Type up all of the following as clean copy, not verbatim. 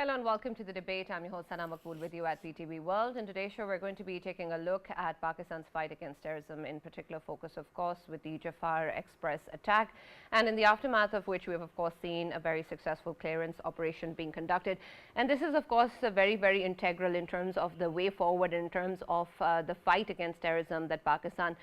Hello and welcome to the debate. I'm your host Sana Maqbool with you at PTV World. In today's show, we're going to be taking a look at Pakistan's fight against terrorism, in particular focus, of course, with the Jaffar Express attack, and in the aftermath of which we have, of course, seen a very successful clearance operation being conducted. And this is, of course, very, very integral in terms of the way forward, in terms of the fight against terrorism that Pakistan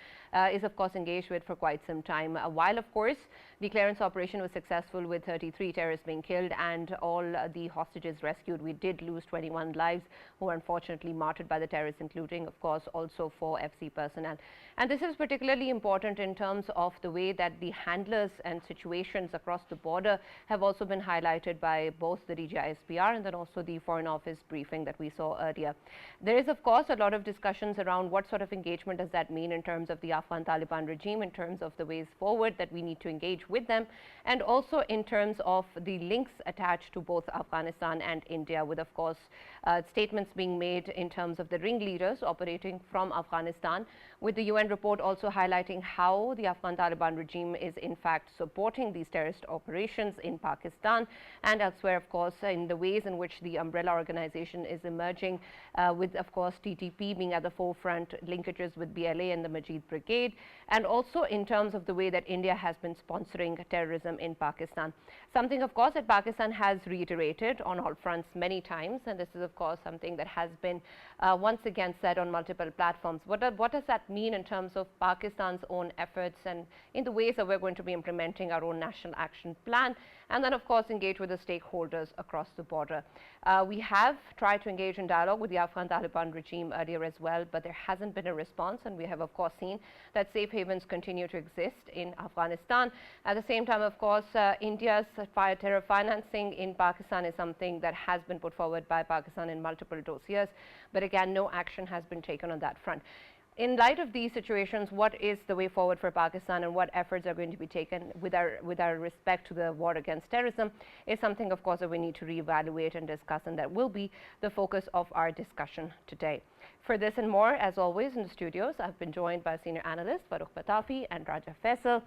is, of course, engaged with for quite some time. While, of course, the clearance operation was successful with 33 terrorists being killed and all the hostages rescued, we did lose 21 lives who were unfortunately martyred by the terrorists, including, of course, also 4 FC personnel. And this is particularly important in terms of the way that the handlers and situations across the border have also been highlighted by both the DGISPR and then also the Foreign Office briefing that we saw earlier. There is, of course, a lot of discussions around what sort of engagement does that mean in terms of the Afghan Taliban regime, in terms of the ways forward that we need to engage with them, and also in terms of the links attached to both Afghanistan and India, with, of course, statements being made in terms of the ringleaders operating from Afghanistan, with the UN report also highlighting how the Afghan Taliban regime is in fact supporting these terrorist operations in Pakistan and elsewhere, of course, in the ways in which the umbrella organization is emerging, with, of course, TTP being at the forefront, linkages with BLA and the Majid Brigade, and also in terms of the way that India has been sponsoring terrorism in Pakistan. Something, of course, that Pakistan has reiterated on all fronts many times, and this is, of course, something that has been once again said on multiple platforms. What does that mean in terms of Pakistan's own efforts and in the ways that we're going to be implementing our own national action plan, and then, of course, engage with the stakeholders across the border? We have tried to engage in dialogue with the Afghan Taliban regime earlier as well, but there hasn't been a response, and we have, of course, seen that safe havens continue to exist in Afghanistan. At the same time, of course, India's terror financing in Pakistan is something that has been put forward by Pakistan in multiple dossiers, but again, no action has been taken on that front. In light of these situations, what is the way forward for Pakistan and what efforts are going to be taken with our respect to the war against terrorism is something, of course, that we need to reevaluate and discuss, and that will be the focus of our discussion today. For this and more, as always, in the studios, I've been joined by senior analysts Farrukh Pitafi and Raja Faisal.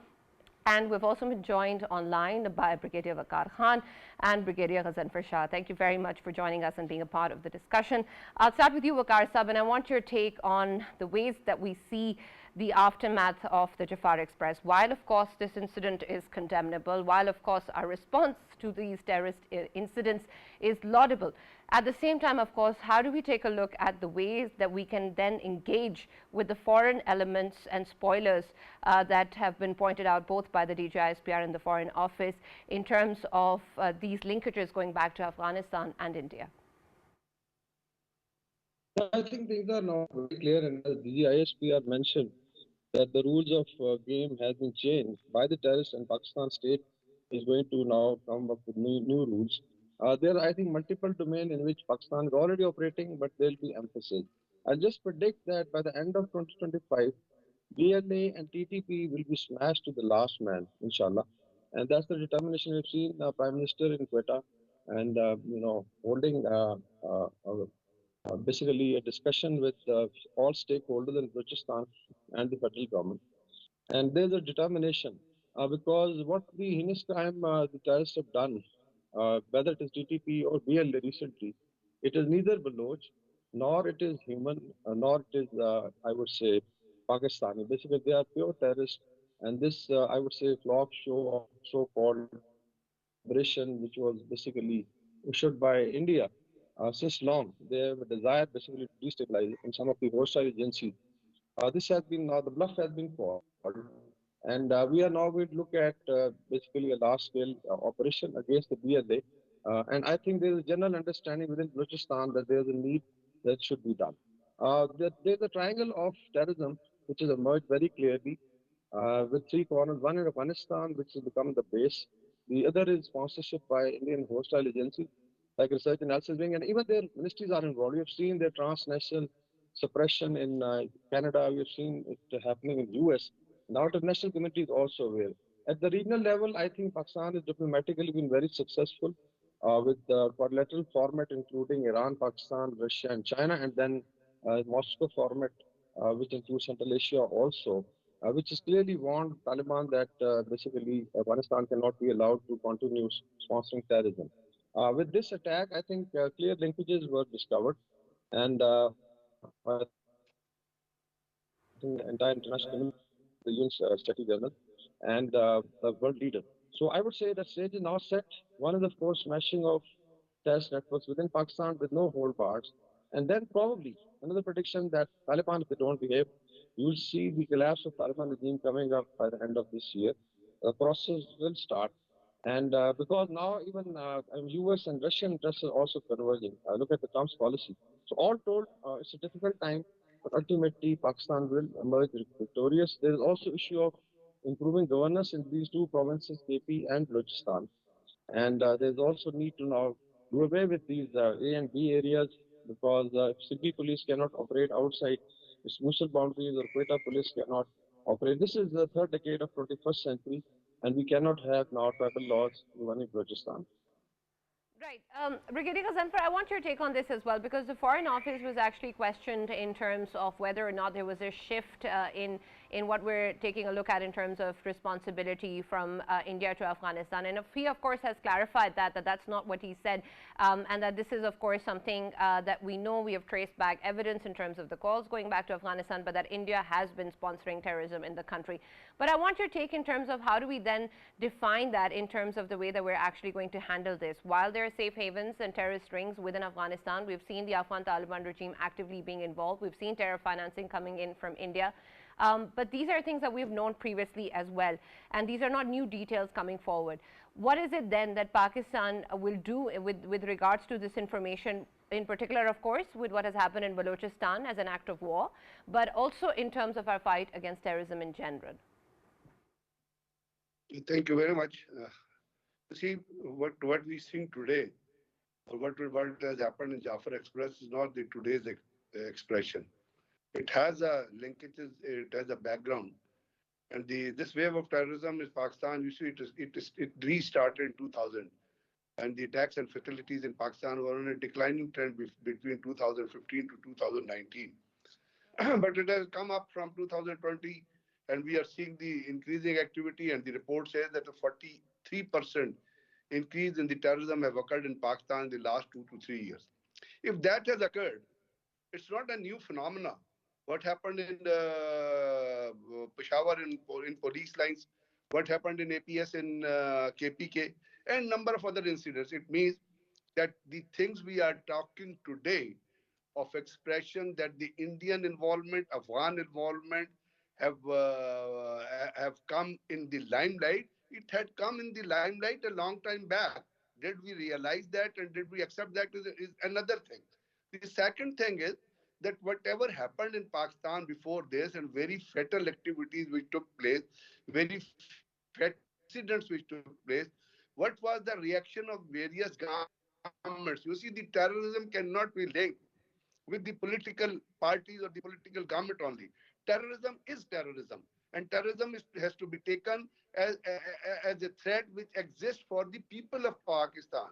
And we've also been joined online by Brigadier Waqar Khan and Brigadier Ghazanfar Shah. Thank you very much for joining us and being a part of the discussion. I'll start with you, Waqar Sab, and I want your take on the ways that we see the aftermath of the Jaffar Express. While, of course, this incident is condemnable, while, of course, our response to these terrorist incidents is laudable, at the same time, of course, how do we take a look at the ways that we can then engage with the foreign elements and spoilers that have been pointed out both by the DGISPR and the Foreign Office in terms of these linkages going back to Afghanistan and India? I think things are now very clear, and as the ISPR mentioned, that the rules of game has been changed by the terrorists, and Pakistan state is going to now come up with new rules. There are, I think, multiple domains in which Pakistan is already operating, but there will be emphasis. I just predict that by the end of 2025, BLA and TTP will be smashed to the last man, inshallah. And that's the determination we've seen Prime Minister in Quetta and, holding basically a discussion with all stakeholders in Balochistan and the federal government. And there's a determination because what the heinous crime the terrorists have done, whether it is TTP or BLA recently, it is neither Baloch nor it is human, nor it is, I would say, Pakistani. Basically, they are pure terrorists. And this, I would say, flock show of so-called collaboration, which was basically issued by India since long. They have a desire basically to destabilize in some of the hostile agencies. This has been now the bluff has been called, and we are now going to look at basically a large-scale operation against the BLA. And I think there is a general understanding within Balochistan that there is a need that should be done. There's a triangle of terrorism which has emerged very clearly with 3 corners. One in Afghanistan, which has become the base. The other is sponsorship by Indian hostile agencies like Research and Analysis Wing, and even their ministries are involved. We have seen their transnational suppression in Canada. We have seen it happening in US. Now, international community is also aware. At the regional level, I think Pakistan has diplomatically been very successful with the quadrilateral format, including Iran, Pakistan, Russia, and China, and then Moscow format, which includes Central Asia also, which has clearly warned Taliban that basically Afghanistan cannot be allowed to continue sponsoring terrorism. With this attack, I think clear linkages were discovered, and I think the entire international community, the UN's Secretary General, and the world leader. So I would say that stage is now set. One is, of course, smashing of terrorist networks within Pakistan with no hold bars. And then probably another prediction that Taliban, if they don't behave, you will see the collapse of Taliban regime coming up by the end of this year. The process will start. And because now even US and Russian interests are also converging. Look at the Trump's policy. So all told, it's a difficult time, but ultimately Pakistan will emerge victorious. There is also issue of improving governance in these two provinces, KP and Balochistan. And there's also need to now do away with these A and B areas because if Sindhi police cannot operate outside its mutual boundaries or Quetta police cannot operate. This is the third decade of 21st century and we cannot have now tribal laws even in Balochistan. Right. Brigadier Ghazanfar, I want your take on this as well, because the Foreign Office was actually questioned in terms of whether or not there was a shift in what we're taking a look at in terms of responsibility from India to Afghanistan. And he, of course, has clarified that that's not what he said, and that this is, of course, something that we know. We have traced back evidence in terms of the calls going back to Afghanistan, but that India has been sponsoring terrorism in the country. But I want your take in terms of how do we then define that in terms of the way that we're actually going to handle this. While there are safe havens and terrorist rings within Afghanistan, we've seen the Afghan Taliban regime actively being involved. We've seen terror financing coming in from India. But these are things that we've known previously as well. And these are not new details coming forward. What is it then that Pakistan will do with regards to this information, in particular, of course, with what has happened in Balochistan as an act of war, but also in terms of our fight against terrorism in general? Thank you very much. See, what we seeing today, or what has happened in Jaffar Express is not the today's expression. It has a linkages, it has a background. And this wave of terrorism in Pakistan, you see, it restarted in 2000. And the attacks and fatalities in Pakistan were on a declining trend between 2015 to 2019. But it has come up from 2020, and we are seeing the increasing activity. And the report says that a 43% increase in the terrorism have occurred in Pakistan in the last 2 to 3 years. If that has occurred, it's not a new phenomena. What happened in Peshawar in police lines, what happened in APS in KPK, and number of other incidents. It means that the things we are talking today of expression that the Indian involvement, Afghan involvement have come in the limelight. It had come in the limelight a long time back. Did we realize that and did we accept that is another thing. The second thing is that whatever happened in Pakistan before this and very fatal activities which took place, very fatal incidents which took place, what was the reaction of various governments? You see, the terrorism cannot be linked with the political parties or the political government only. Terrorism is terrorism, and terrorism has to be taken as a threat which exists for the people of Pakistan,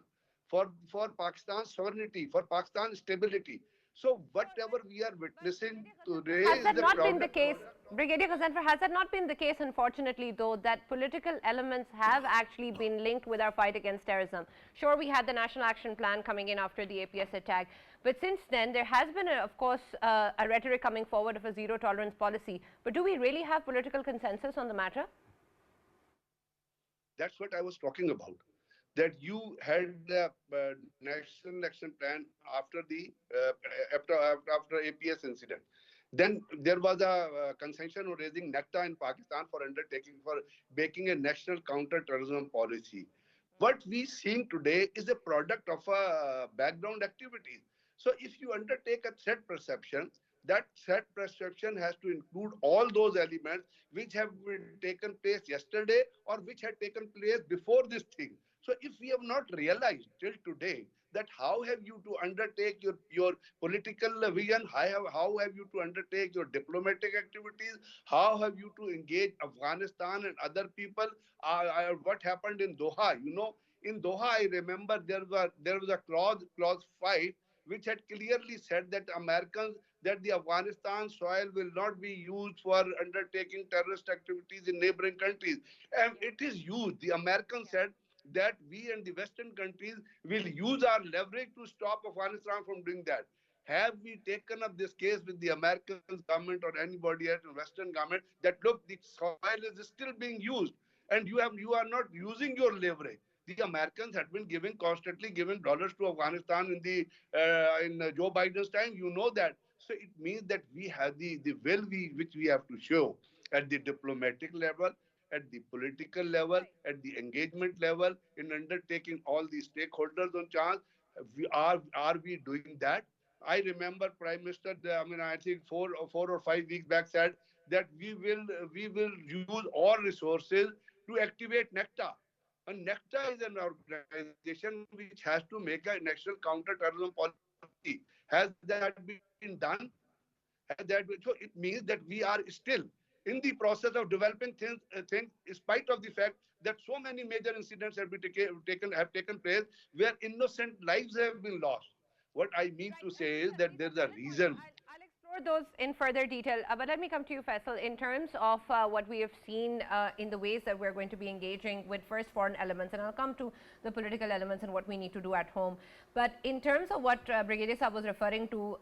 for Pakistan's sovereignty, for Pakistan's stability. So whatever we are witnessing today Has is that a not been the product. case, Brigadier Ghazanfar, has that not been the case, unfortunately, though, that political elements have actually been linked with our fight against terrorism? Sure, we had the National Action Plan coming in after the APS attack, but since then, there has been, of course, a rhetoric coming forward of a zero tolerance policy. But do we really have political consensus on the matter? That's what I was talking about. That you had the national action plan after the after APS incident. Then there was a consensus on raising NECTA in Pakistan for undertaking for making a national counter-terrorism policy. What we seeing today is a product of a background activities. So if you undertake a threat perception, that threat perception has to include all those elements which have taken place yesterday or which had taken place before this thing. So if we have not realized till today that how have you to undertake your political vision, how have you to undertake your diplomatic activities, how have you to engage Afghanistan and other people, what happened in Doha, in Doha, I remember there was a clause 5, which had clearly said that that the Afghanistan soil will not be used for undertaking terrorist activities in neighboring countries. And it is used. The Americans said that we and the Western countries will use our leverage to stop Afghanistan from doing that. Have we taken up this case with the American government or anybody else in Western government that look, the soil is still being used and you are not using your leverage? The Americans had been giving constantly giving dollars to Afghanistan in the Joe Biden's time. You know that. So it means that we have the will which we have to show at the diplomatic level, at the political level, at the engagement level, in undertaking all the stakeholders on chance. Are we doing that? I remember Prime Minister, I think 4 or 5 weeks back said that we will use all resources to activate NECTA. And NECTA is an organization which has to make a national counter-terrorism policy. Has that been done? So it means that we are still in the process of developing things, in spite of the fact that so many major incidents have taken place where innocent lives have been lost. What I mean to say is that there's a Valid points. reason. I'll explore those in further detail. But let me come to you, Faisal. In terms of what we have seen in the ways that we're going to be engaging with first foreign elements, and I'll come to the political elements and what we need to do at home. But in terms of what Brigadier Saab was referring to,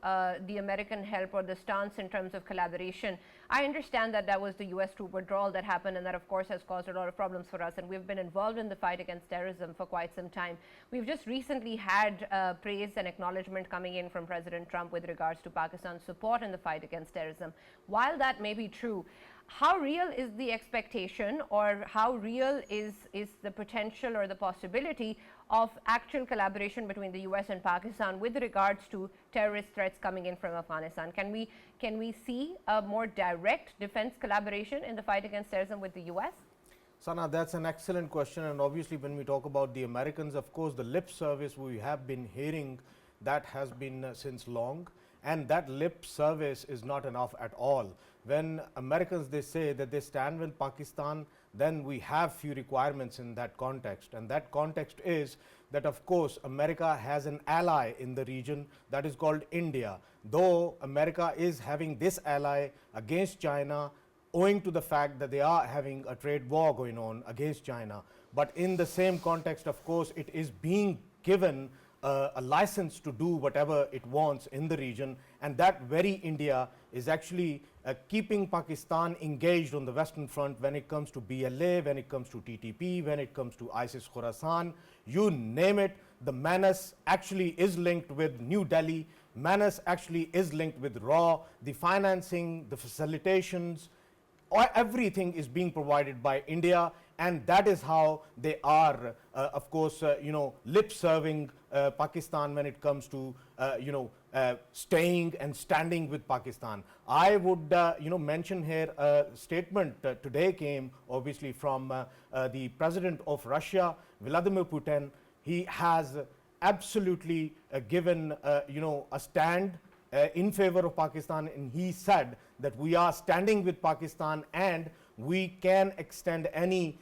the American help or the stance in terms of collaboration, I understand that that was the US troop withdrawal that happened, and that of course has caused a lot of problems for us, and we've been involved in the fight against terrorism for quite some time. We've just recently had praise and acknowledgement coming in from President Trump with regards to Pakistan's support in the fight against terrorism. While that may be true, how real is the expectation, or how real is the potential or the possibility of actual collaboration between the US and Pakistan with regards to terrorist threats coming in from Afghanistan? Can we see a more direct defense collaboration in the fight against terrorism with the US? Sana, that's an excellent question, and obviously when we talk about the Americans, of course the lip service we have been hearing, that has been since long, and that lip service is not enough at all. When Americans, they say that they stand with Pakistan, then we have few requirements in that context, and that context is that of course America has an ally in the region, that is called India. Though America is having this ally against China owing to the fact that they are having a trade war going on against China, but in the same context of course it is being given a license to do whatever it wants in the region, and that very India is actually keeping Pakistan engaged on the Western Front when it comes to BLA, when it comes to TTP, when it comes to ISIS Khorasan, you name it. The menace actually is linked with New Delhi, menace actually is linked with RAW, the financing, the facilitations, everything is being provided by India, and that is how they are of course lip serving Pakistan when it comes to staying and standing with Pakistan. I would mention here a statement today came obviously from the President of Russia, Vladimir Putin. He has absolutely given a stand in favor of Pakistan, and he said that we are standing with Pakistan and we can extend any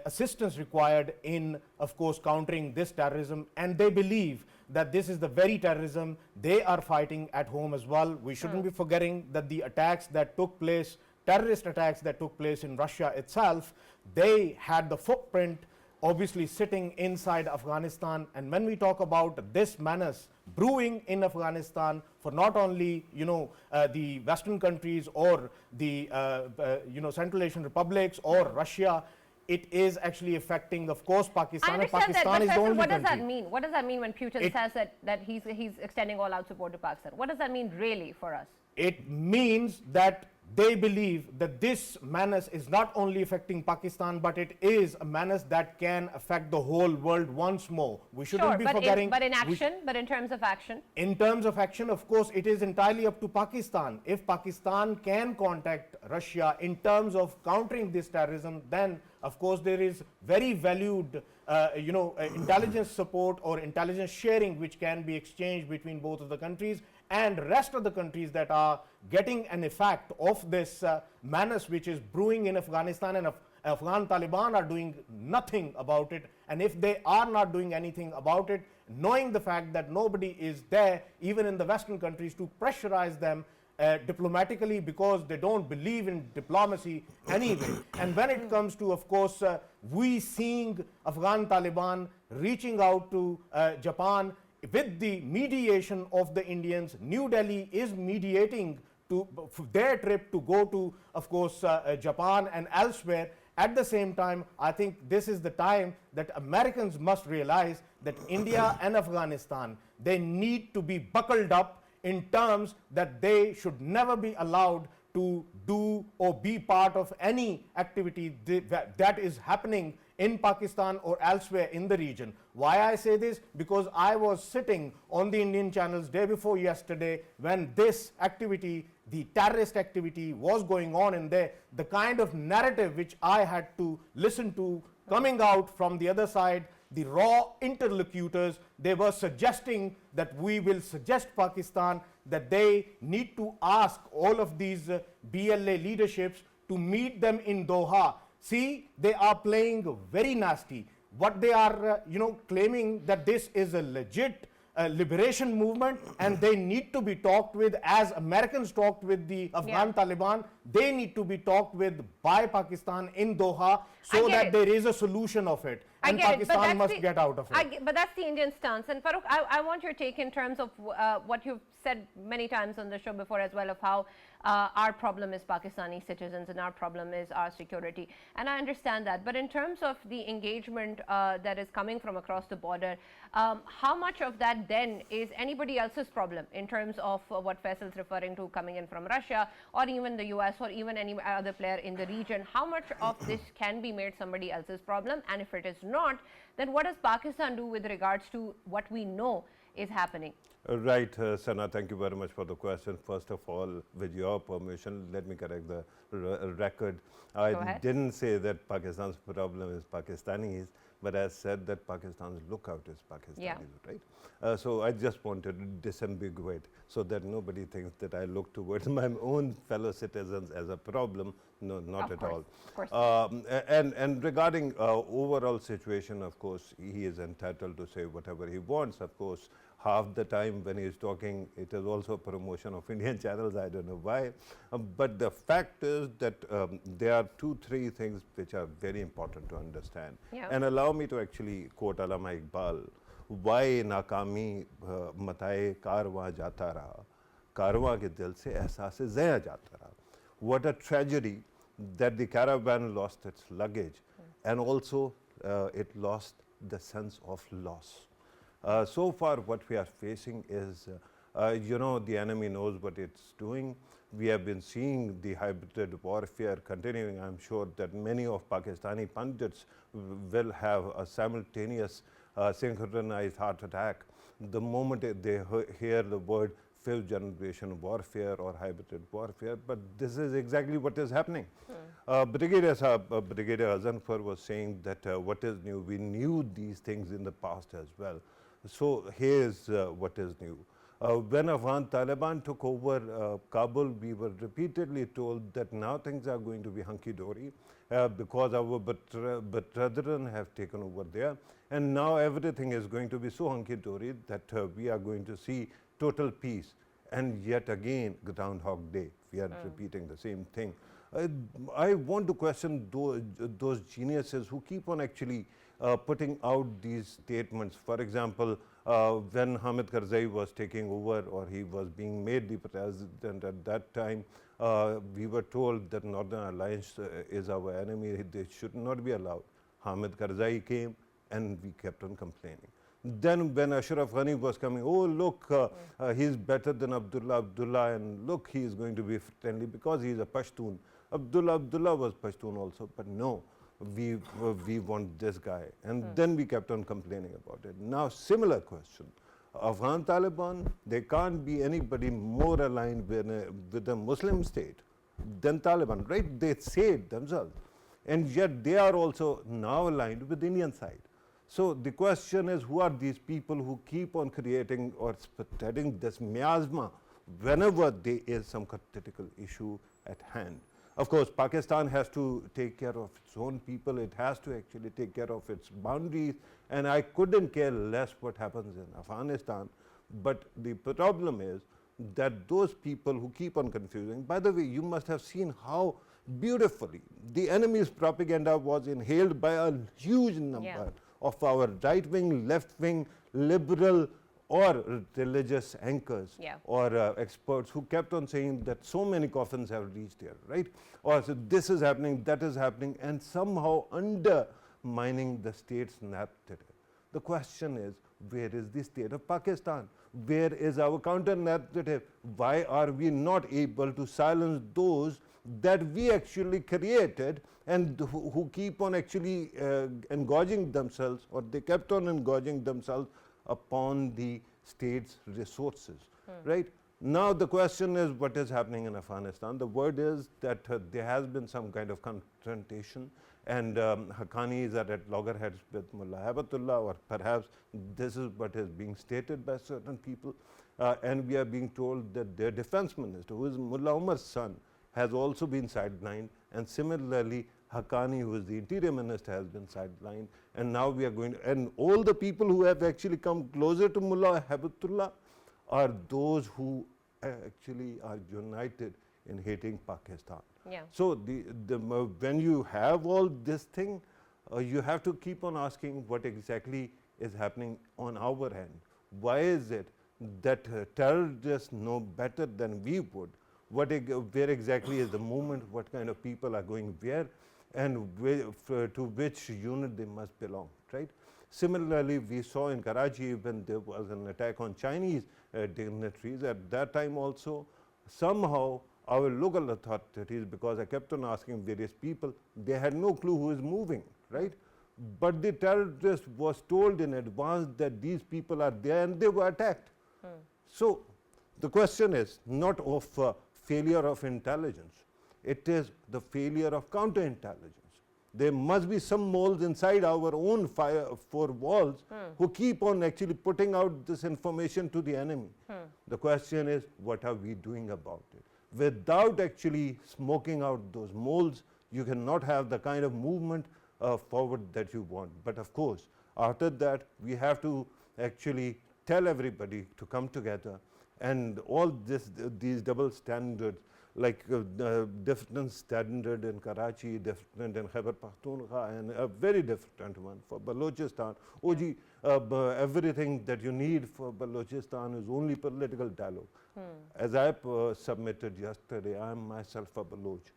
assistance required in of course countering this terrorism, and they believe that this is the very terrorism they are fighting at home as well. We shouldn't be forgetting that the attacks that took place, terrorist attacks that took place in Russia itself, they had the footprint obviously sitting inside Afghanistan. And when we talk about this menace brewing in Afghanistan for not only the Western countries or the Central Asian republics or Russia, it is actually affecting of course Pakistan. I understand Pakistan that, is but the only what does country. that mean? What does that mean when Putin says that he's extending all out support to Pakistan? What does that mean really for us? It means that they believe that this menace is not only affecting Pakistan, but it is a menace that can affect the whole world once more. We shouldn't be forgetting. But in action, but in terms of action? In terms of action, of course, it is entirely up to Pakistan. If Pakistan can contact Russia in terms of countering this terrorism, then of course there is very valued intelligence support or intelligence sharing which can be exchanged between both of the countries, and rest of the countries that are getting an effect of this menace which is brewing in Afghanistan, and Afghan Taliban are doing nothing about it. And if they are not doing anything about it, knowing the fact that nobody is there even in the Western countries to pressurize them, diplomatically because they don't believe in diplomacy anyway. And when it comes to, of course, we seeing Afghan Taliban reaching out to Japan with the mediation of the Indians, New Delhi is mediating to their trip to go to, of course, Japan and elsewhere. At the same time, I think this is the time that Americans must realize that India and Afghanistan, they need to be buckled up in terms that they should never be allowed to do or be part of any activity that is happening in Pakistan or elsewhere in the region. Why I say this? Because I was sitting on the Indian channels day before yesterday when this activity, the terrorist activity, was going on in there. The kind of narrative which I had to listen to coming out from the other side, the raw interlocutors, they were suggesting that we will suggest Pakistan that they need to ask all of these BLA leaderships to meet them in Doha. See, they are playing very nasty. What they are, claiming that this is a legit liberation movement and they need to be talked with as Americans talked with the Afghan Taliban. They need to be talked with by Pakistan in Doha so that there is a solution of it. And Pakistan must get out of it. But that's the Indian stance. And Farrukh, I want your take in terms of what you've said many times on the show before as well, of how our problem is Pakistani citizens and our problem is our security. And I understand that. But in terms of the engagement that is coming from across the border, how much of that then is anybody else's problem in terms of what Faisal is referring to coming in from Russia or even the US or even any other player in the region? How much of this can be made somebody else's problem? And if it is not, then what does Pakistan do with regards to what we know is happening? Right, Sana, thank you very much for the question. First of all, with your permission, let me correct the record. I didn't say that Pakistan's problem is Pakistanis, but I said that Pakistan's lookout is Pakistanis, right? So I just wanted to disambiguate so that nobody thinks that I look towards my own fellow citizens as a problem. No, not at all. Of course. And regarding overall situation, of course, he is entitled to say whatever he wants. Of course, half the time when he is talking, it is also promotion of Indian channels. I don't know why. But the fact is that there are 2-3 things which are very important to understand. And allow me to actually quote Allama Iqbal. Why nakami mataye karwa jata raha, karwa ke dil se ehsaas-e zaya jata raha. What a tragedy that the caravan lost its luggage and also it lost the sense of loss. So far what we are facing is, the enemy knows what it's doing. We have been seeing the hybrid warfare continuing. I'm sure that many of Pakistani pundits will have a simultaneous synchronized heart attack the moment they hear the word 5th generation warfare or hybrid warfare, but this is exactly what is happening. Brigadier Ghazanfar was saying that what is new, we knew these things in the past as well. So here's what is new. When Afghan Taliban took over Kabul, we were repeatedly told that now things are going to be hunky-dory because our brethren have taken over there, and now everything is going to be so hunky-dory that we are going to see total peace. And yet again, Groundhog Day, we are repeating the same thing. I want to question those geniuses who keep on actually putting out these statements. For example, when Hamid Karzai was taking over or he was being made the president at that time, we were told that Northern Alliance is our enemy, they should not be allowed. Hamid Karzai came and we kept on complaining. Then when Ashraf Ghani was coming, oh look, he's better than Abdullah, and look, he is going to be friendly because he is a Pashtun. Abdullah was Pashtun also, but no, we want this guy. And then we kept on complaining about it. Now, similar question. Afghan Taliban, they can't be anybody more aligned with a Muslim state than Taliban, right? They say it themselves. And yet they are also now aligned with the Indian side. So the question is, who are these people who keep on creating or spreading this miasma whenever there is some critical issue at hand? Of course, Pakistan has to take care of its own people. It has to actually take care of its boundaries. And I couldn't care less what happens in Afghanistan. But the problem is that those people who keep on confusing, by the way, you must have seen how beautifully the enemy's propaganda was inhaled by a huge Yeah. number of our right wing, left wing, liberal, or religious anchors Yeah. or experts who kept on saying that so many coffins have reached here, right? Or so this is happening, that is happening, and somehow undermining the state's narrative. The question is, where is the state of Pakistan? Where is our counter narrative? Why are we not able to silence those that we actually created and who keep on actually engorging themselves, or they kept on engorging themselves upon the state's resources, right? Now the question is, what is happening in Afghanistan? The word is that there has been some kind of confrontation, and Haqqani is at loggerheads with Mullah Habatullah, or perhaps this is what is being stated by certain people, and we are being told that their defense minister, who is Mullah Umar's son, has also been sidelined, and similarly Haqqani, who is the interior minister, has been sidelined, and now we are going to, and all the people who have actually come closer to Mullah Habatullah are those who actually are united in hating Pakistan. Yeah. So when you have all this thing, you have to keep on asking what exactly is happening on our end. Why is it that terrorists know better than we would where exactly is the movement, what kind of people are going where, and to which unit they must belong, right? Similarly, we saw in Karachi when there was an attack on Chinese dignitaries, at that time also, somehow our local authorities, because I kept on asking various people, they had no clue who is moving, right? But the terrorist was told in advance that these people are there, and they were attacked. So the question is not of failure of intelligence, it is the failure of counterintelligence. There must be some moles inside our own four walls who keep on actually putting out this information to the enemy. The question is, what are we doing about it? Without actually smoking out those moles, you cannot have the kind of movement forward that you want. But of course, after that, we have to actually tell everybody to come together, and all these double standards, like different standard in Karachi, different in Khyber Pakhtunkhwa, and a very different one for Balochistan. Oji, everything that you need for Balochistan is only political dialogue. As I submitted yesterday, I am myself a Baloch,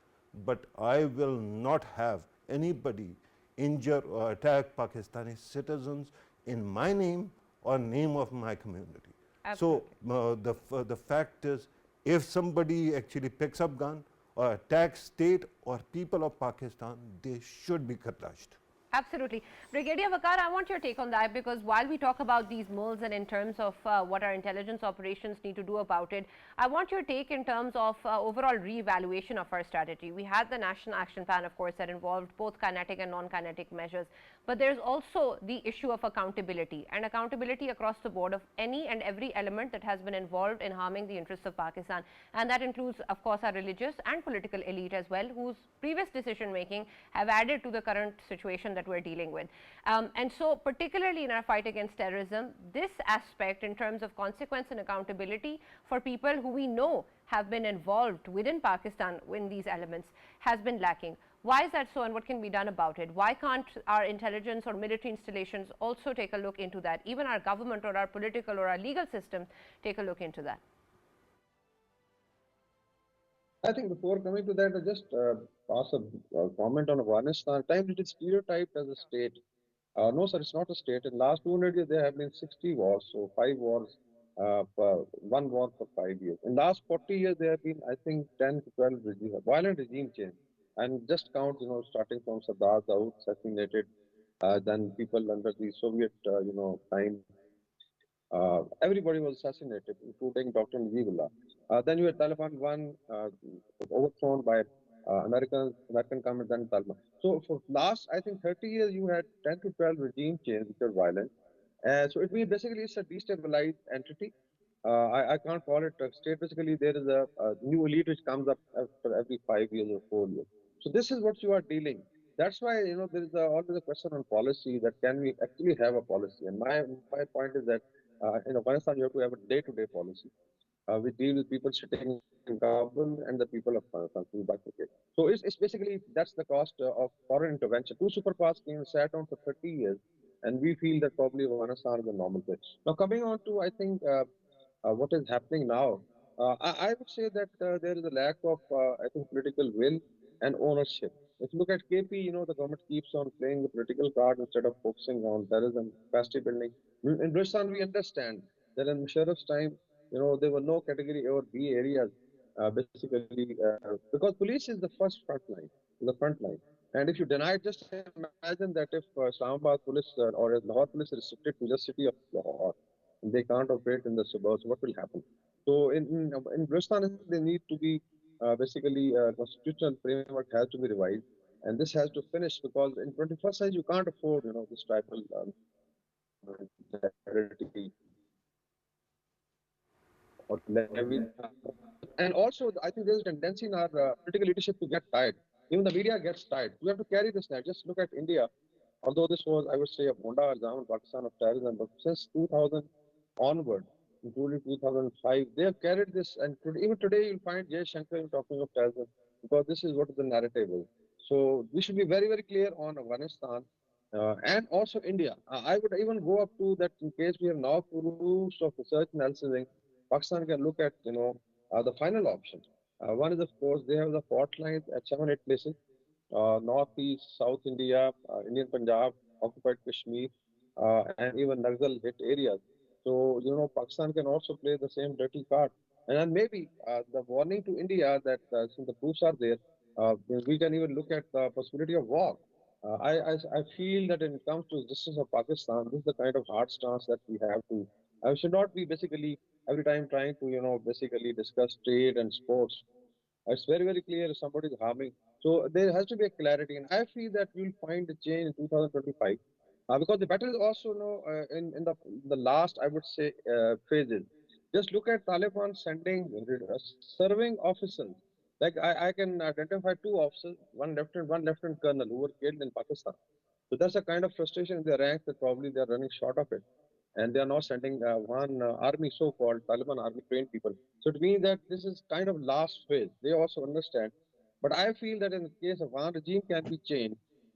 but I will not have anybody injure or attack Pakistani citizens in my name or name of my community. Absolutely. So the fact is, if somebody actually picks up gun or attacks state or people of Pakistan, they should be crushed. Absolutely. Brigadier Waqar, I want your take on that, because while we talk about these moles and in terms of what our intelligence operations need to do about it, I want your take in terms of overall re-evaluation of our strategy. We had the National Action Plan, of course, that involved both kinetic and non-kinetic measures, but there's also the issue of accountability, and accountability across the board of any and every element that has been involved in harming the interests of Pakistan. And that includes, of course, our religious and political elite as well, whose previous decision making have added to the current situation that we're dealing with. And so particularly in our fight against terrorism, this aspect in terms of consequence and accountability for people who we know have been involved within Pakistan in these elements has been lacking. Why is that so, and what can be done about it? Why can't our intelligence or military installations also take a look into that? Even our government or our political or our legal system take a look into that. I think before coming to that, I just pass a comment on Afghanistan. Time it is stereotyped as a state. No, sir, it's not a state. In last 200 years, there have been 60 wars, so 5 wars, one war for 5 years. In last 40 years, there have been, I think, 10 to 12 violent regime change. And just count, starting from Sardar Dawood assassinated, then people under the Soviet, time, everybody was assassinated, including Dr. Najibullah. Then you had Taliban one overthrown by American government, then Taliban. So for last, I think, 30 years, you had 10 to 12 regime change which are violent. So it means basically it's a destabilized entity. I can't call it a state. Basically, there is a new elite which comes up after every 5 years or 4 years. So this is what you are dealing. That's why there is always a question on policy, that can we actually have a policy? And my point is that in Afghanistan you have to have a day-to-day policy. We deal with people sitting in Kabul and the people of Pakistan who bifurcate. So it's basically that's the cost of foreign intervention. Two superpowers came and sat on for 30 years, and we feel that probably Afghanistan is a normal place. Now coming on to I think what is happening now, I would say that there is a lack of I think political will and ownership. If you look at KP, the government keeps on playing the political card instead of focusing on terrorism, capacity building. In Rajasthan, we understand that in Musharraf's time, there were no category A or B areas, basically, because police is the first front line, the front line. And if you deny it, just imagine that if Islamabad police or Lahore police is restricted to just city of Lahore, and they can't operate in the suburbs, what will happen? So in Rajasthan, I think they need to be basically constitutional framework has to be revised, and this has to finish because in 21st century you can't afford this tribal mentality or levy. And also, I think there's a tendency in our political leadership to get tired. Even the media gets tired. We have to carry this now. Just look at India. Although this was, I would say, a Bonda exam in Pakistan of terrorism, but since 2000 onward, including 2005, they have carried this. And even today, you'll find Jay Shankar talking of terrorism because this is what the narrative is. So we should be very, very clear on Afghanistan and also India. I would even go up to that in case we have now proofs of research analysis, Pakistan can look at, the final option. One is, of course, they have the fault lines at 7, 8 places, northeast, South India, Indian Punjab, occupied Kashmir, and even Naxal hit areas. So, Pakistan can also play the same dirty card. And then maybe the warning to India that since the proofs are there, we can even look at the possibility of war. I feel that when it comes to justice of Pakistan, this is the kind of hard stance that we have to. I should not be basically every time trying to, basically discuss trade and sports. It's very, very clear if somebody is harming. So there has to be a clarity. And I feel that we'll find a change in 2025 because the battle is also, in the last, I would say, phases. Just look at Taliban sending serving officers. Like I can identify two officers, one lieutenant colonel who were killed in Pakistan. So that's a kind of frustration in their ranks that probably they're running short of it. And they are now sending one army, so-called Taliban army trained people. So it means that this is kind of last phase. They also understand. But I feel that in the case of one regime can be changed,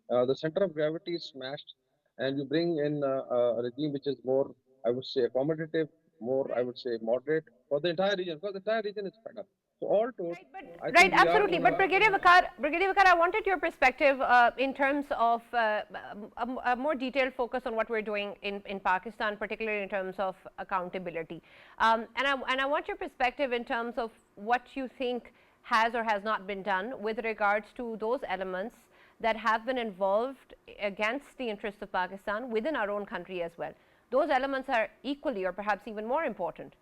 the center of gravity is smashed, and you bring in a regime which is more, I would say, accommodative, more, I would say, moderate for the entire region, because the entire region is fed up. So all told, Right, but I right, think we are absolutely. in But a Brigadier Waqar, I wanted your perspective in terms of a more detailed focus on what we're doing in Pakistan, particularly in terms of accountability. And I want your perspective in terms of what you think has or has not been done with regards to those elements that have been involved against the interests of Pakistan within our own country as well. Those elements are equally or perhaps even more important.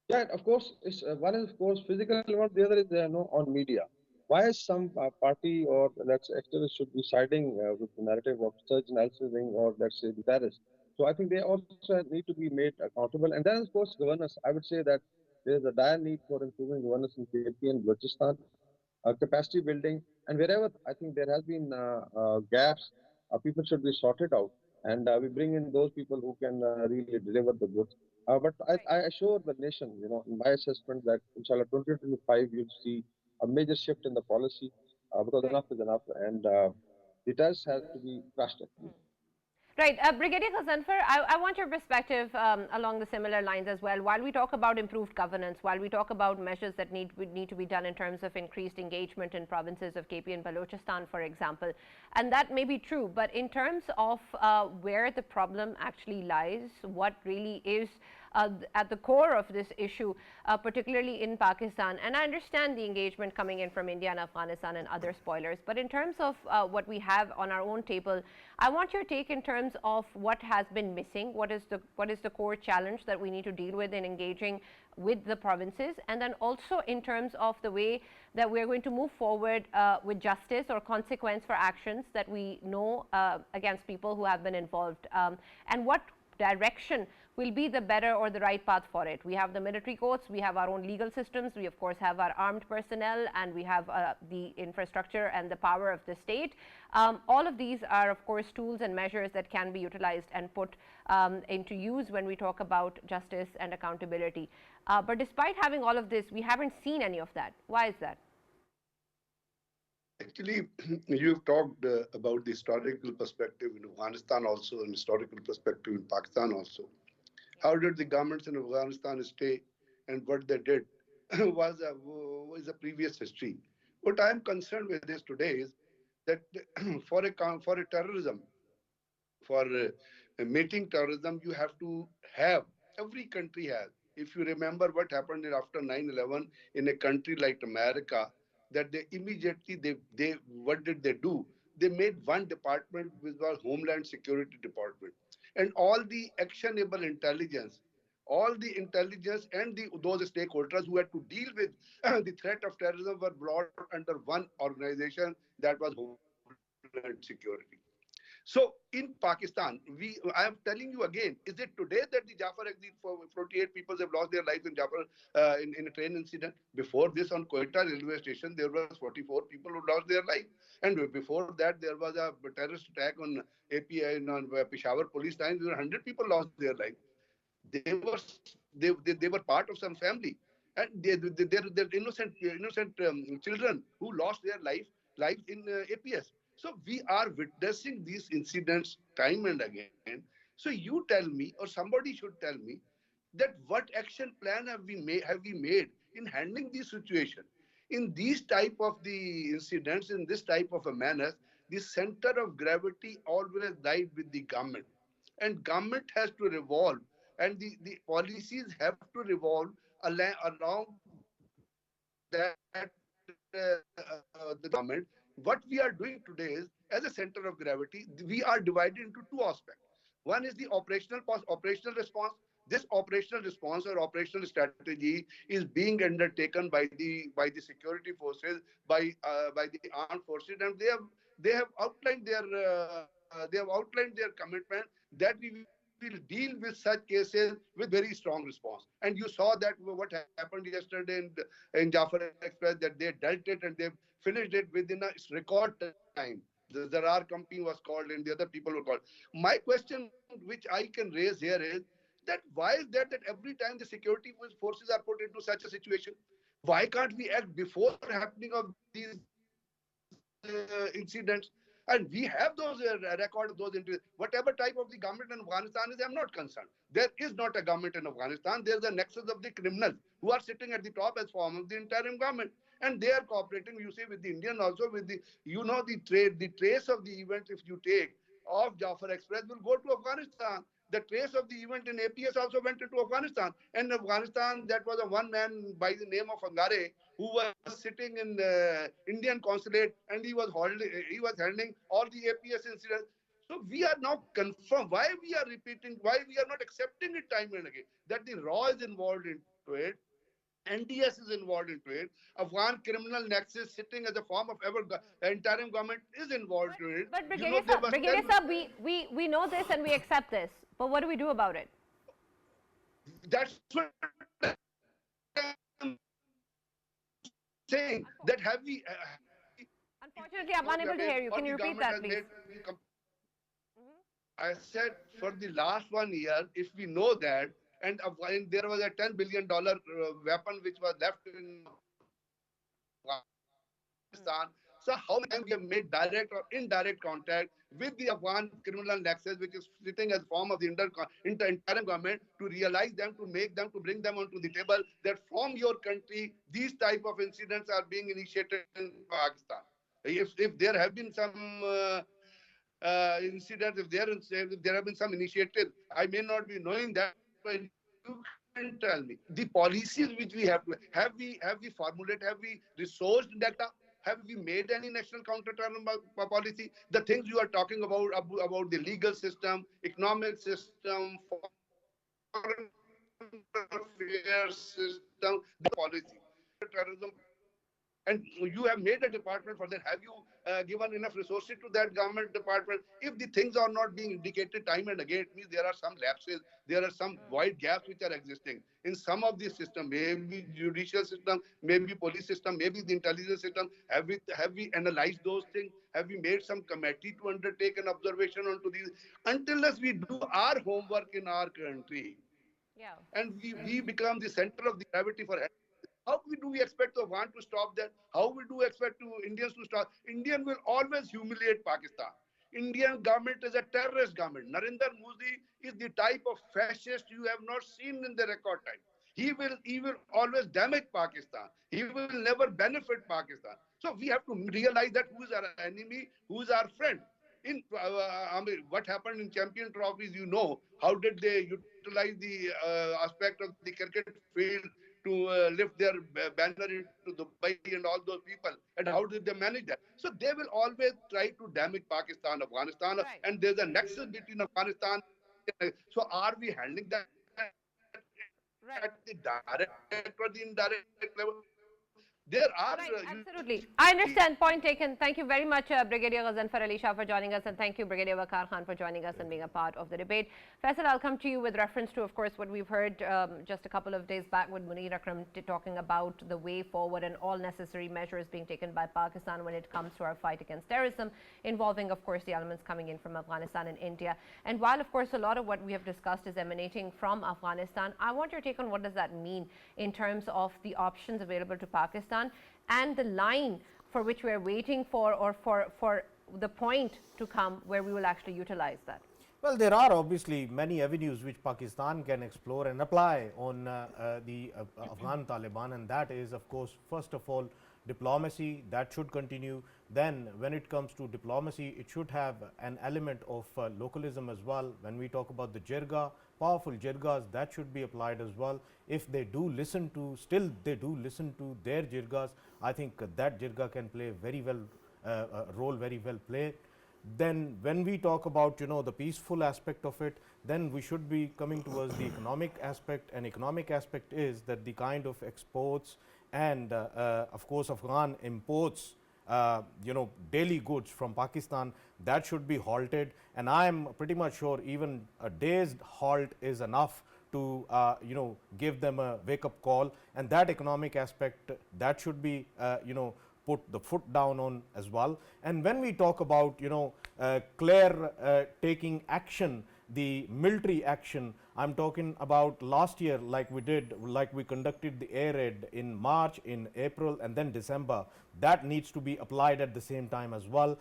Yeah, of course, it's, one is of course physical one, the other is on media. Why is some party or let's say activists should be siding with the narrative of search analysis or let's say the terrorists? So I think they also need to be made accountable. And then of course governance. I would say that there is a dire need for improving governance in KP and Balochistan, capacity building, and wherever I think there has been gaps, people should be sorted out, and we bring in those people who can really deliver the goods. But I assure the nation, in my assessment, that inshallah 2025 you'll see a major shift in the policy because enough is enough, and the test has to be crushed. Right. Brigadier Ghazanfar, I want your perspective along the similar lines as well. While we talk about improved governance, while we talk about measures that need to be done in terms of increased engagement in provinces of KP and Balochistan, for example, and that may be true, but in terms of where the problem actually lies, what really is at the core of this issue, particularly in Pakistan. And I understand the engagement coming in from India and Afghanistan and other spoilers. But in terms of what we have on our own table, I want your take in terms of what has been missing, what is the core challenge that we need to deal with in engaging with the provinces, and then also in terms of the way that we're going to move forward with justice or consequence for actions that we know against people who have been involved, and what direction will be the better or the right path for it. We have the military courts, we have our own legal systems, we of course have our armed personnel, and we have the infrastructure and the power of the state. All of these are of course tools and measures that can be utilized and put into use when we talk about justice and accountability. But despite having all of this, we haven't seen any of that. Why is that? Actually, you've talked about the historical perspective in Afghanistan also, and historical perspective in Pakistan also. How did the governments in Afghanistan stay, and what they did was a previous history. What I am concerned with is today is that for a terrorism, for meeting terrorism, you have to have, every country has. If you remember what happened after 9/11 in a country like America, that they immediately, they what did they do? They made one department which was Homeland Security Department. And all the actionable intelligence, all the intelligence and those stakeholders who had to deal with the threat of terrorism were brought under one organization, that was Homeland Security. So in Pakistan, I am telling you again, is it today that the Jaffar exit for 48 people have lost their lives in Jaffar in a train incident? Before this, on Quetta railway station, there was 44 people who lost their life, and before that, there was a terrorist attack on API on Peshawar police lines. 100 people lost their life. They were part of some family, and they're innocent children who lost their lives in APS. So we are witnessing these incidents time and again. So you tell me, or somebody should tell me, that what action plan have we made in handling this situation? In these type of the incidents, in this type of a manner, the center of gravity always lies with the government, and government has to revolve, and the policies have to revolve around that the government. What we are doing today is, as a center of gravity, we are divided into two aspects. One is the operational response. This operational response or operational strategy is being undertaken by the security forces, by the armed forces, and they have outlined their commitment that we will deal with such cases with very strong response. And you saw that what happened yesterday in Jaffar Express, that they dealt it and they finished it within a record time. The Zarar company was called and the other people were called. My question, which I can raise here, is that why is that every time the security forces are put into such a situation, why can't we act before happening of these incidents? And we have those record of those incidents. Whatever type of the government in Afghanistan is, I'm not concerned. There is not a government in Afghanistan. There's a nexus of the criminals who are sitting at the top as form of the interim government, and they are cooperating, you see, with the Indian also, with the, the trace of the event, if you take, of Jaffar Express will go to Afghanistan. The trace of the event in APS also went into Afghanistan. And Afghanistan, that was a one man by the name of Angare, who was sitting in the Indian consulate, and he was handling all the APS incidents. So we are now confirmed why we are repeating, why we are not accepting it time and again, that the RAW is involved into it. NDS is involved into it. Afghan criminal nexus sitting as a form of ever interim government is involved in it. But You know, there was 10. Brigadier Sir, we know this and we accept this. But what do we do about it? That's what I'm saying. That Unfortunately, I'm unable to hear you. Can you repeat that, please? I said for the last 1 year, if we know that, and there was a $10 billion weapon which was left in Afghanistan. So how many times we have made direct or indirect contact with the Afghan criminal nexus, which is sitting as form of the interim government, to realize them, to make them, to bring them onto the table, that from your country, these type of incidents are being initiated in Pakistan. If there have been some incidents, if there have been some initiatives, I may not be knowing that, but you can tell me the policies which we have we formulated, have we resourced data, have we made any national counter-terrorism policy? The things you are talking about the legal system, economic system, foreign affairs system, the policy, terrorism. And you have made a department for that. Have you given enough resources to that government department. If the things are not being indicated time and again, it means there are some lapses, there are some void gaps which are existing in some of the system, maybe judicial system, maybe police system, maybe the intelligence system. Have we analyzed those things? Have we made some committee to undertake an observation onto these? Until as we do our homework in our country, Yeah. and we become the center of the gravity for how do we expect the Afghan to stop that? How we do expect to Indians to stop? Indian will always humiliate Pakistan. Indian government is a terrorist government. Narendra Modi is the type of fascist you have not seen in the record time. He will always damage Pakistan. He will never benefit Pakistan. So we have to realize that who is our enemy, who is our friend. I mean, what happened in champion trophies, how did they utilize the aspect of the cricket field to lift their banner into Dubai and all those people, and how did they manage that? So they will always try to damage Pakistan, Afghanistan, and there's a Right. nexus between Afghanistan. So are we handling that at the direct or the indirect level? There are, Right, absolutely. I understand. Point taken. Thank you very much, Brigadier Ghazanfar Ali Shah, for joining us, and thank you, Brigadier Waqar Khan, for joining us and being a part of the debate. Faisal, I'll come to you with reference to, of course, what we've heard just a couple of days back with Munir Akram talking about the way forward and all necessary measures being taken by Pakistan when it comes to our fight against terrorism, involving, of course, the elements coming in from Afghanistan and India. And while, of course, a lot of what we have discussed is emanating from Afghanistan, I want your take on what does that mean in terms of the options available to Pakistan and the line for which we are waiting for, or for the point to come where we will actually utilize that. Well, there are obviously many avenues which Pakistan can explore and apply on the Afghan Taliban, and that is, of course, first of all, diplomacy. That should continue. Then when it comes to diplomacy, it should have an element of localism as well. When we talk about the jirga, powerful jirgas, that should be applied as well. If they do listen to, still they do listen to their jirgas, I think that jirga can play very well, role very well played. Then when we talk about the peaceful aspect of it, then we should be coming towards the economic aspect. And economic aspect is that the kind of exports and of course Afghan imports daily goods from Pakistan, that should be halted. And I am pretty much sure even a day's halt is enough to give them a wake-up call. And that economic aspect, that should be put the foot down on as well. And when we talk about clear taking action, the military action, I'm talking about last year, like we conducted the air raid in March, in April, and then December. That needs to be applied at the same time as well,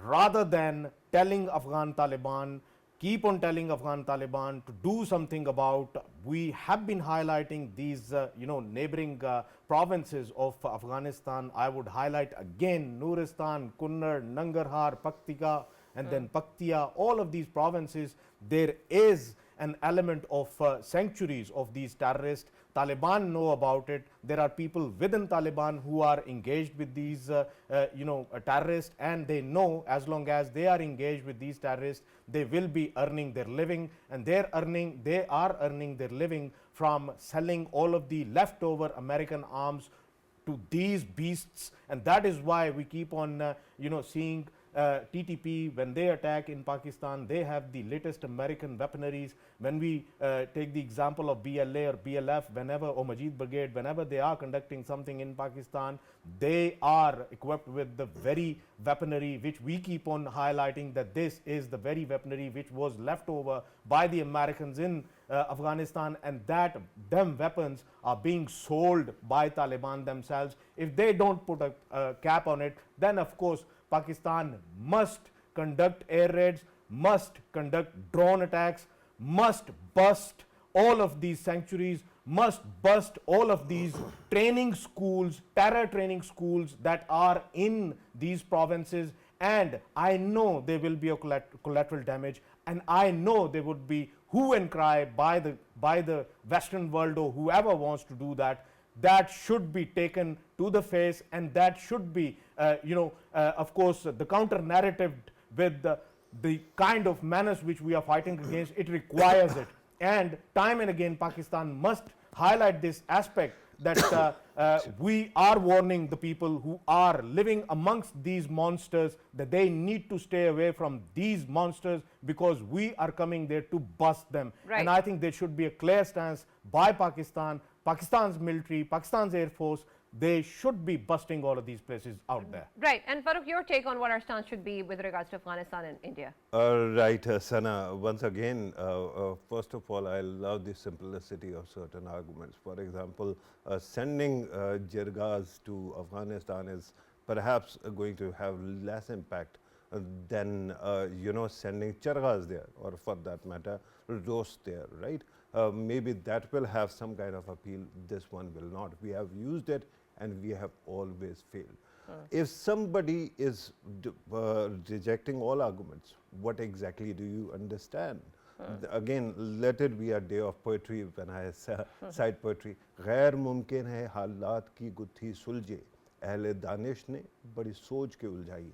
rather than telling Afghan Taliban, keep on telling Afghan Taliban to do something about. We have been highlighting these neighboring provinces of Afghanistan. I would highlight again Nuristan, Kunnar, Nangarhar, Paktika, and then Paktia. All of these provinces, there is an element of sanctuaries of these terrorists. Taliban know about it. There are people within Taliban who are engaged with these terrorists, and they know as long as they are engaged with these terrorists, they will be earning their living, and they are earning their living from selling all of the leftover American arms to these beasts. And that is why we keep on seeing TTP, when they attack in Pakistan, they have the latest American weaponaries. When we take the example of BLA or BLF, or Majid Brigade, whenever they are conducting something in Pakistan, they are equipped with the very weaponry which we keep on highlighting, that this is the very weaponry which was left over by the Americans in Afghanistan, and that them weapons are being sold by Taliban themselves. If they don't put a cap on it, then of course Pakistan must conduct air raids, must conduct drone attacks, must bust all of these sanctuaries, must bust all of these training schools, terror training schools that are in these provinces. And I know there will be a collateral damage, and I know there would be hue and cry by the Western world or whoever wants to do that. That should be taken to the face, and that should be of course the counter narrative with the kind of menace which we are fighting against. It requires it, and time and again Pakistan must highlight this aspect, that we are warning the people who are living amongst these monsters that they need to stay away from these monsters because we are coming there to bust them. Right. And I think there should be a clear stance by Pakistan, Pakistan's military, Pakistan's Air Force. They should be busting all of these places out there. Right. And Farrukh, your take on what our stance should be with regards to Afghanistan and India? Right, Sana. Once again, first of all, I love the simplicity of certain arguments. For example, sending jirgas to Afghanistan is perhaps going to have less impact than sending chargas there, or for that matter, roast there, right? Maybe that will have some kind of appeal. This one will not. We have used it and we have always failed. If somebody is rejecting all arguments, what exactly do you understand? Again, let it be a day of poetry when I cite poetry. गैर मुमकिन है हालात की गुत्थी सुलझे, अहले दानिश ने बड़ी सोच के उलझाई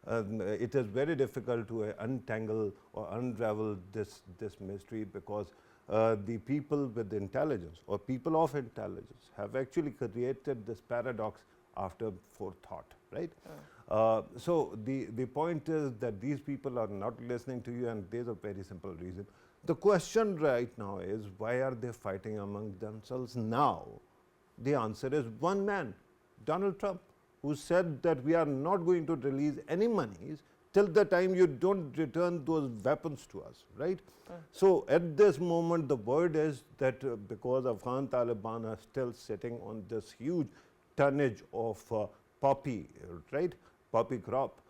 है. It is very difficult to untangle or unravel this mystery because the people with intelligence or people of intelligence have actually created this paradox after forethought, right? So the point is that these people are not listening to you, and there's a very simple reason. The question right now is, why are they fighting among themselves now? The answer is one man, Donald Trump, who said that we are not going to release any monies till the time you don't return those weapons to us, right? So at this moment, the word is that because Afghan Taliban are still sitting on this huge tonnage of poppy, right? Poppy crop.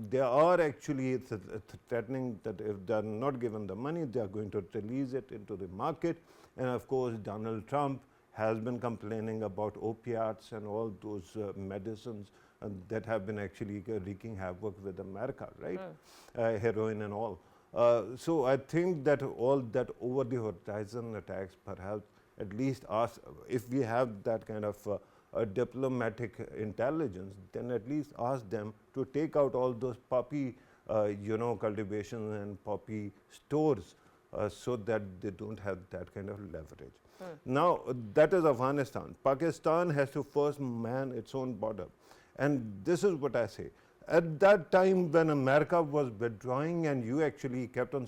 They are actually threatening that if they are not given the money, they are going to release it into the market. And of course, Donald Trump has been complaining about opiates and all those medicines that have been actually wreaking havoc with America, right? Heroin and all. So I think that all that over the horizon attacks perhaps at least ask, if we have that kind of diplomatic intelligence, then at least ask them to take out all those poppy cultivations and poppy stores so that they don't have that kind of leverage. Now that is Afghanistan. Pakistan has to first man its own border. And this is what I say. At that time when America was withdrawing and you actually kept on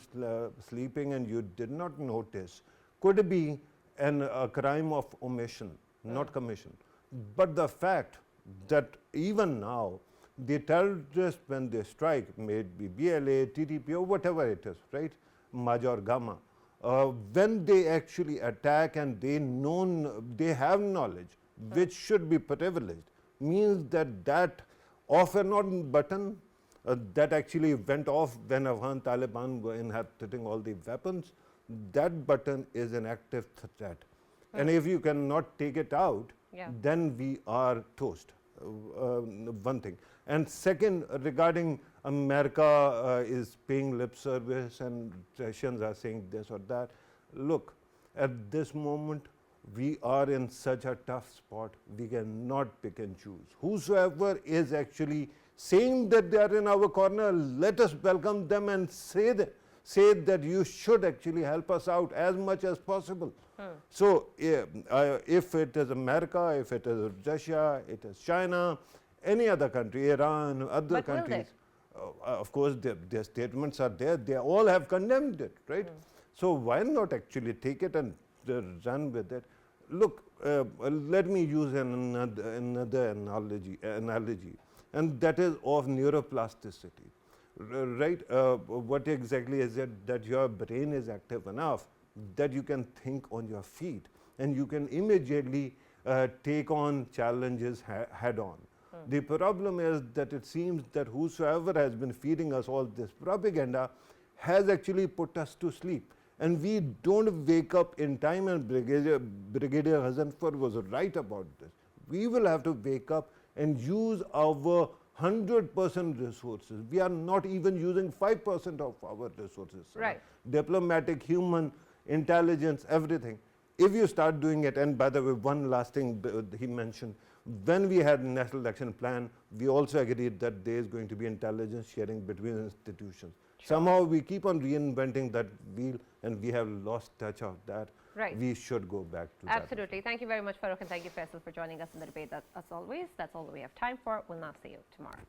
sleeping and you did not notice, could be a crime of omission, not commission. But the fact that even now, the terrorists, when they strike, may it be BLA, TTP, or whatever it is, right, Major Gamma, when they actually attack and they have knowledge, which should be privileged, means that off and on button that actually went off when Afghan Taliban were inhabiting all the weapons, that button is an active threat. And if you cannot take it out, then we are toast. One thing. And second, regarding America is paying lip service and Russians are saying this or that. Look, at this moment, we are in such a tough spot, we cannot pick and choose. Whosoever is actually saying that they are in our corner, let us welcome them and say that you should actually help us out as much as possible. So if it is America, if it is Russia, it is China, any other country, Iran, other countries, of course their statements are there, they all have condemned it, right? So why not actually take it and run with it? Look, let me use another analogy, and that is of neuroplasticity, right? What exactly is it? That your brain is active enough that you can think on your feet and you can immediately take on challenges head on. The problem is that it seems that whosoever has been feeding us all this propaganda has actually put us to sleep. And we don't wake up in time, and Brigadier Ghazanfar was right about this. We will have to wake up and use our 100% resources. We are not even using 5% of our resources. Right. Diplomatic, human, intelligence, everything. If you start doing it, and by the way, one last thing he mentioned, when we had National Action Plan, we also agreed that there is going to be intelligence sharing between institutions. Somehow we keep on reinventing that wheel and we have lost touch of that. Right. we should go back to that. Absolutely. Thank you very much, Farrukh, and thank you, Faisal, for joining us in the debate. As always, that's all that we have time for. We'll now see you tomorrow.